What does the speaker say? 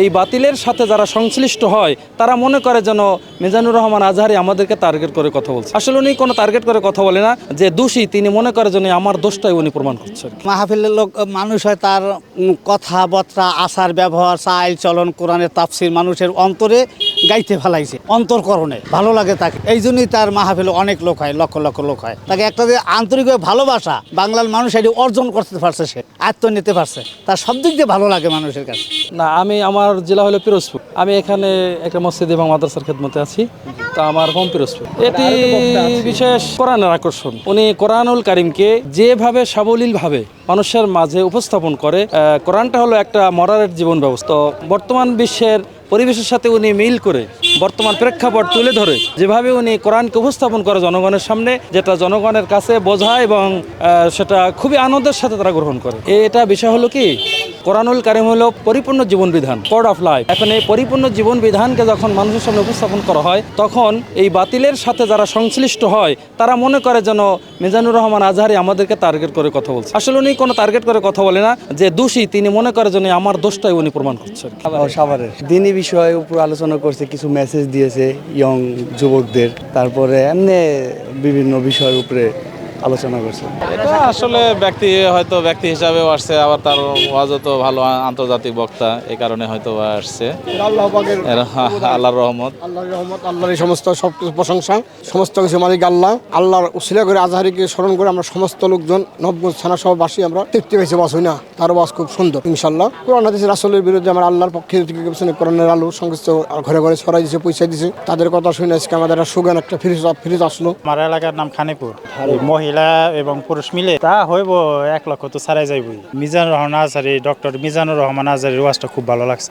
এই বাতিলের সাথে যারা সংশ্লিষ্ট হয় তারা মনে করে যেন মিজানুর রহমান আজহারি আমাদেরকে টার্গেট করে কথা বলছে। আসলে উনি কোনো টার্গেট করে কথা বলে না, যে দোষী তিনি মনে করে যেন আমার দোষটাই উনি প্রমাণ করছেন। মাহফিলের লোক মানুষ হয়, তার কথাবার্তা, আচার ব্যবহার, চাল চলন, কোরআনের তাফসির মানুষের অন্তরে গাইতে ফেলাইছে, অন্তরকরণে ভালো লাগে তাকে। এই জন্যই তার মাহফিলে অনেক লোক হয়, লক্ষ লক্ষ লোক হয়। তাকে একটা যে আন্তরিকভাবে ভালোবাসা বাংলার মানুষ এটি অর্জন করতে পারছে, সে আয়ত্ত নিতে পারছে, তার সব দিক দিয়ে ভালো লাগে মানুষের কাছে। না, আমার জেলা হলো পিরোজপুর। আমি এখানে একটা মসজিদ এবং মাদ্রাসার খেদমতে আছি। তা আমার হোম পিরোজপুর। এটি বিশেষ কোরআনের আকর্ষণ। উনি কোরআনুল কারিমকে যেভাবে সাবলীলভাবে মানুষের মাঝে উপস্থাপন করে, কোরআনটা হলো একটা মরারের জীবন ব্যবস্থা। বর্তমান বিশ্বের পরিবেশের সাথে উনি মিল করে বর্তমান প্রেক্ষাপট তুলে ধরে যেভাবে উনি কোরআনকে উপস্থাপন করে জনগণের সামনে, যেটা জনগণের কাছে বোঝায় এবং সেটা খুবই আনন্দের সাথে তারা গ্রহণ করে। এটা বিষয় হলো কি, কোরআনুল কারিম হলো পরিপূর্ণ জীবন বিধান, কোড অফ লাইফ। এখন এই পরিপূর্ণ জীবন বিধানকে যখন মানুষের সামনে উপস্থাপন করা হয়, তখন এই বাতিলের সাথে যারা সংশ্লিষ্ট হয় তারা মনে করে যেন মিজানুর রহমান আজহারি আমাদেরকে টার্গেট করে কথা বলছে। আসলে উনি কোনো টার্গেট করে কথা বলে না, যে দোষী তিনি মনে করে যেন আমার দোষটাই উনি প্রমাণ করছেন। সাভারের দিনী বিষয়ের উপর আলোচনা করছে, কিছু মেসেজ দিয়েছে ইয়ং যুবকদের, তারপরে এমনি বিভিন্ন বিষয়ের উপরে আলোচনা করছে। এটা আসলে ব্যক্তি হিসাবেও আসছে, আবার তার ওয়াজও তো ভালো, আন্তর্জাতিক বক্তা, এই কারণে হয়তো আসছে। আল্লাহর রহমত, আল্লাহর এই সমস্ত সবকিছু প্রশংসা, সমস্ত কিছু মালিক আল্লাহ। আল্লাহর উসিলা করে আজহারিকে স্মরণ করে আমরা সমস্ত লোকজন নবগঞ্জ থানা সহবাসী আমরা তৃপ্তি পেয়েছি। বাস হই না, তার বাস খুব সুন্দর ইনশাল্লাহ। কোরআন হাদিস রাসূলের বিরুদ্ধে আমরা আল্লাহর পক্ষে থেকে কোরআনের আলো সংশ্লিষ্ট ঘরে ঘরে ছড়াই দিয়েছে, পৌঁছাই দিয়েছে। তাদের কথা শুনে আজকে আমাদের সুগান একটা ফিরিজ আসলো। আমার এলাকার নাম খানিপুর। মহিলা এবং পুরুষ মিলে তা হইব 1 লক্ষ তো ছাড়াই যাইবই। মিজানুর রহমান আজহারি, ডক্টর মিজানুর রহমান আজহারির ওয়াজটা খুব ভালো লাগছে।